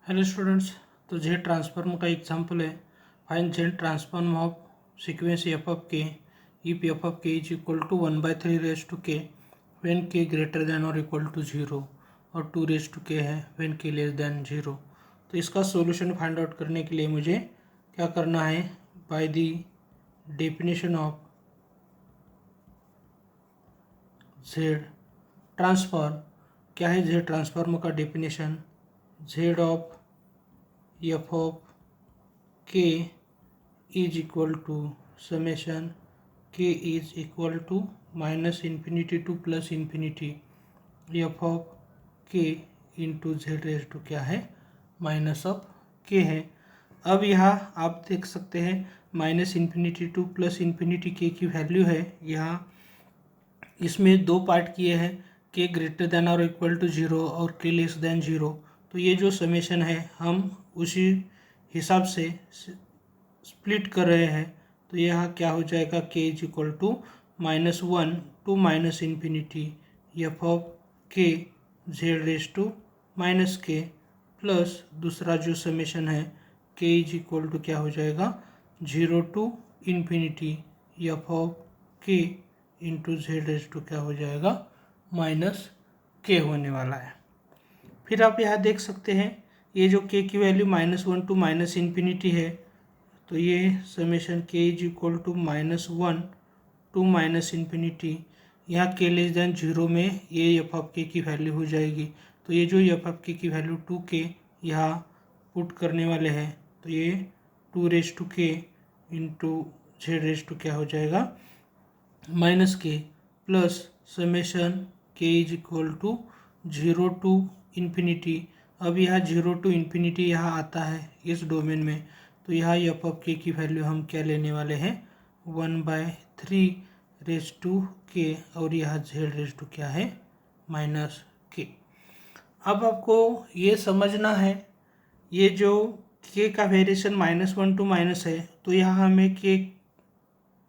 Hello students. तो Z transform का example है। Find Z transform of sequence F of K if F of K is equal to 1/3 raise to K when K greater than और equal to 0 और 2 raise to के है when के less than 0। तो इसका solution find out करने के लिए मुझे क्या करना है, by the definition of Z transform. क्या है जेड ट्रांसफॉर्म का definition? Z of F of K is equal to summation K is equal to minus infinity to plus infinity F of K into Z raise to क्या है, minus of के है। अब यहाँ आप देख सकते हैं minus infinity to plus infinity के की वैल्यू है। यहाँ इसमें दो पार्ट किए हैं, के ग्रेटर देन और इक्वल टू 0 और के लेस देन 0। तो ये जो समेशन है हम उसी हिसाब से स्प्लिट कर रहे हैं। तो यहाँ क्या हो जाएगा, K is equal to -1 to minus infinity F of K Z raise to minus K plus दूसरा जो समेशन है के इज इक्वल टू क्या हो जाएगा 0 to infinity F of K into Z raise to क्या हो जाएगा माइनस के होने वाला है। फिर आप यहाँ देख सकते हैं ये जो के की वैल्यू -1 टू माइनस इन्फिनिटी है, तो ये summation K is equal to -1 to minus infinity, यहाँ के लेस देन 0 में ये एफ ऑफ के की वैल्यू हो जाएगी। तो ये जो एफ ऑफ के की वैल्यू 2k यहाँ पुट करने वाले हैं, तो ये 2 raise to K into Z raise to क्या हो जाएगा minus K plus summation K is equal to 0 to infinity. अब यहाँ 0 टू इन्फिनिटी यहाँ आता है इस डोमेन में, तो यहाँ एफ ऑफ के की वैल्यू हम क्या लेने वाले हैं 1/3 रेज टू के और यहाँ जेड रेज टू क्या है माइनस के। अब आपको ये समझना है ये जो के का वेरिएशन -1 टू माइनस है, तो यहाँ हमें के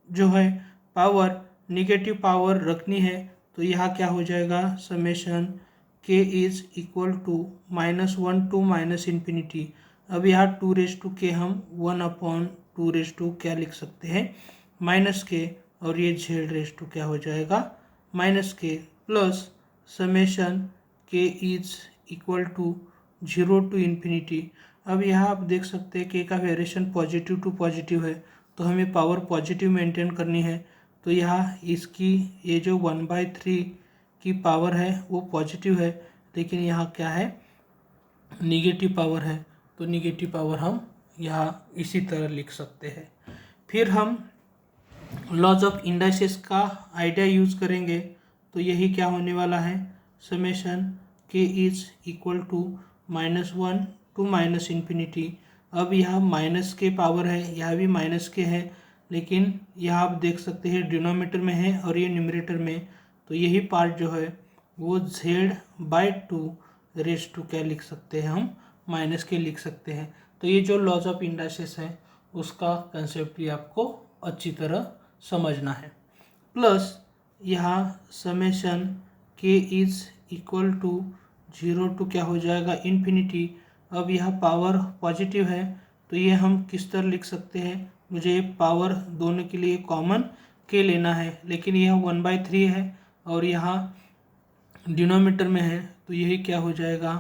जो है पावर निगेटिव पावर रखनी है। तो यहाँ क्या हो जाएगा summation K is equal to -1 to minus infinity. अब यहाँ 2 रेज टू के हम 1/2 रेज टू क्या लिख सकते हैं माइनस के, और ये जेड रेज टू क्या हो जाएगा minus K plus summation K is equal to 0 to infinity. अब यहाँ आप देख सकते हैं के का वेरिएशन पॉजिटिव टू पॉजिटिव है, तो हमें पावर पॉजिटिव मेंटेन करनी है। तो यहाँ इसकी ये जो 1/3 की पावर है वो पॉजिटिव है, लेकिन यहाँ क्या है निगेटिव पावर है, तो निगेटिव पावर हम यहाँ इसी तरह लिख सकते हैं। फिर हम लॉज ऑफ इंडाइसेस का आइडिया यूज़ करेंगे, तो यही क्या होने वाला है summation K is equal to -1 to minus infinity. अब यहाँ माइनस के पावर है, यहाँ भी माइनस के है, लेकिन यहाँ आप देख सकते हैं डिनोमिनेटर में है और ये न्यूमरेटर में, तो यही पार्ट जो है वो z/2 रेज टू क्या लिख सकते हैं हम माइनस के लिख सकते हैं। तो ये जो लॉज ऑफ इंडाइसेस है उसका कंसेप्ट भी आपको अच्छी तरह समझना है। प्लस यहाँ summation K is equal to 0 to क्या हो जाएगा इन्फिनिटी। अब यह पावर पॉजिटिव है, तो ये हम किस तरह लिख सकते हैं, मुझे पावर दोनों के लिए कॉमन के लेना है, लेकिन यह 1/3 है और यहाँ डिनोमिनेटर में है, तो यही क्या हो जाएगा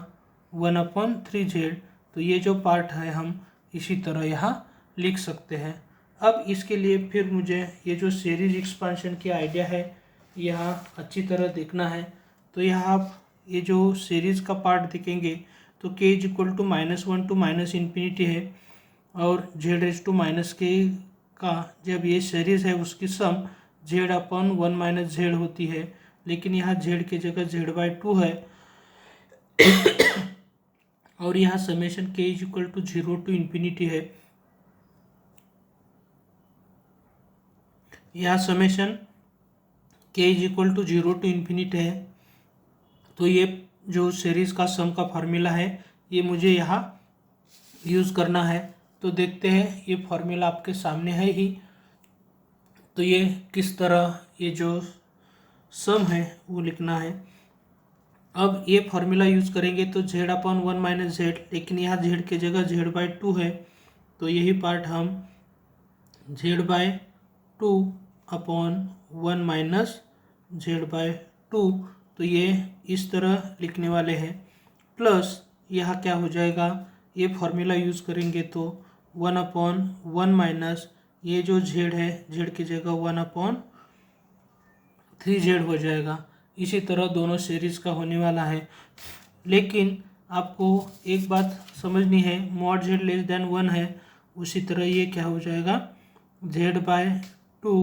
1/3z। तो ये जो पार्ट है हम इसी तरह यहाँ लिख सकते हैं। अब इसके लिए फिर मुझे ये जो सीरीज एक्सपांशन की आइडिया है यहाँ अच्छी तरह देखना है। तो यहाँ आप ये जो सीरीज़ का पार्ट देखेंगे तो K is equal to -1 to minus infinity है और जेड रेज टू माइनस के का जब ये सीरीज़ है उसकी सम z/1 - z होती है, लेकिन यहाँ z की जगह z/2 है और यहाँ summation K is equal to 0 to infinity है। यहाँ summation K is equal to 0 to infinity है, तो ये जो सीरीज़ का सम का फार्मूला है ये मुझे यहाँ यूज़ करना है। तो देखते हैं ये फार्मूला आपके सामने है ही, तो ये किस तरह ये जो सम है वो लिखना है। अब ये फॉर्मूला यूज़ करेंगे तो जेड अपॉन 1 माइनस जेड, लेकिन यहाँ जेड की जगह जेड बाई 2 है, तो यही पार्ट हम Z by 2 upon 1 minus Z by 2, तो ये इस तरह लिखने वाले हैं। प्लस यहाँ क्या हो जाएगा, ये फॉर्मूला यूज़ करेंगे तो 1 अपॉन 1 माइनस ये जो जेड है, जेड की जगह 1 अपॉन 3z हो जाएगा। इसी तरह दोनों सीरीज का होने वाला है। लेकिन आपको एक बात समझनी है, मॉड जेड लेस देन 1 है, उसी तरह ये क्या हो जाएगा, जेड बाय 2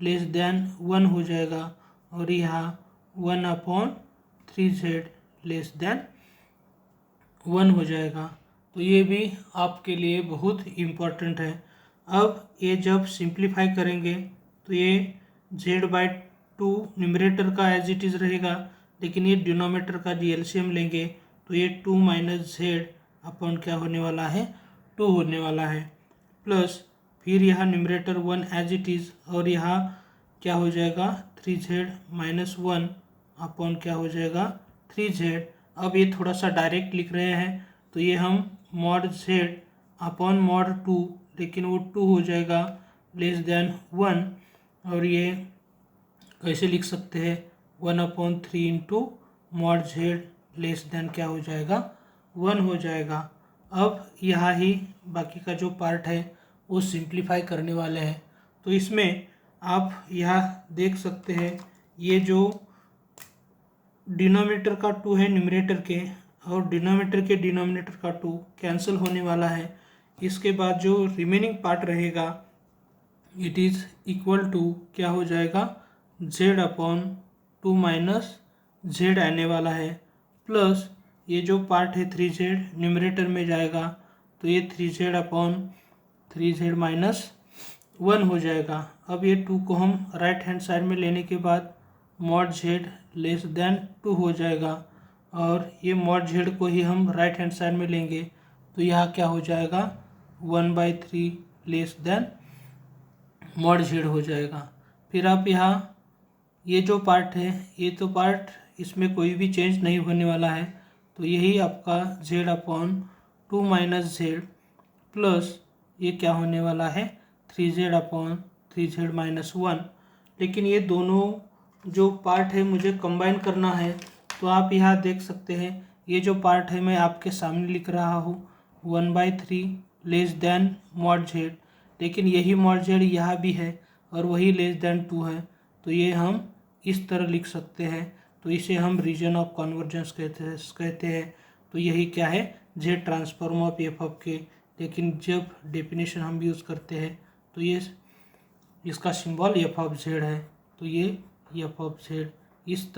लेस देन 1 हो जाएगा, और यहाँ 1 अपॉन 3z लेस देन 1 हो जाएगा। तो ये भी आपके लिए बहुत इम्पोर्टेंट है। अब ये जब सिंप्लीफाई करेंगे तो ये जेड बाई 2 न्यूमरेटर का एज इट इज़ रहेगा, लेकिन ये डिनोमिनेटर का एलसीएम लेंगे तो ये 2 माइनस जेड अपॉन क्या होने वाला है, 2 होने वाला है। प्लस फिर यहाँ न्यूमरेटर 1 एज इट इज़, और यहाँ क्या हो जाएगा 3z माइनस 1 अपॉन क्या हो जाएगा 3z। अब ये थोड़ा सा डायरेक्ट लिख रहे हैं तो ये हम मॉड जेड अपॉन मॉड 2, लेकिन वो 2 हो जाएगा लेस देन 1, और ये कैसे लिख सकते हैं 1 upon 3 into mod Z less than क्या हो जाएगा 1 हो जाएगा। अब यहाँ ही बाकी का जो पार्ट है वो सिंप्लीफाई करने वाले हैं। तो इसमें आप यहाँ देख सकते हैं, ये जो डिनोमिनेटर का 2 है न्यूमरेटर के, और डिनोमिनेटर के डिनोमिनेटर का 2 कैंसिल होने वाला है। इसके बाद जो रिमेनिंग पार्ट रहेगा इट इज़ इक्वल टू क्या हो जाएगा जेड अपॉन 2 माइनस जेड आने वाला है, प्लस ये जो पार्ट है 3z न्यूमरेटर में जाएगा तो ये 3z अपॉन 3z माइनस 1 हो जाएगा। अब ये 2 को हम राइट हैंड साइड में लेने के बाद मॉड जेड लेस देन 2 हो जाएगा, और ये मॉड जेड को ही हम राइट हैंड साइड में लेंगे तो यहाँ क्या हो जाएगा 1/3 लेस देन मॉड जेड हो जाएगा। फिर आप यहाँ ये जो पार्ट है, ये तो पार्ट इसमें कोई भी चेंज नहीं होने वाला है, तो यही आपका Z upon 2 minus Z, plus ये क्या होने वाला है 3z अपॉन 3z माइनस 1। लेकिन ये दोनों जो पार्ट है मुझे कंबाइन करना है, तो आप यहाँ देख सकते हैं ये जो पार्ट है मैं आपके सामने लिख रहा हूँ 1/3 लेस देन मॉड जेड, लेकिन यही मॉड जेड यहाँ भी है और वही लेस देन 2 है, तो ये हम इस तरह लिख सकते हैं। तो इसे हम रीजन ऑफ कन्वर्जेंस कहते हैं। तो यही क्या है Z transform of F of के। लेकिन जब डेफिनेशन हम यूज़ करते हैं तो ये इसका सिंबल एफ ऑफ जेड है, तो ये एफ ऑफ जेड इस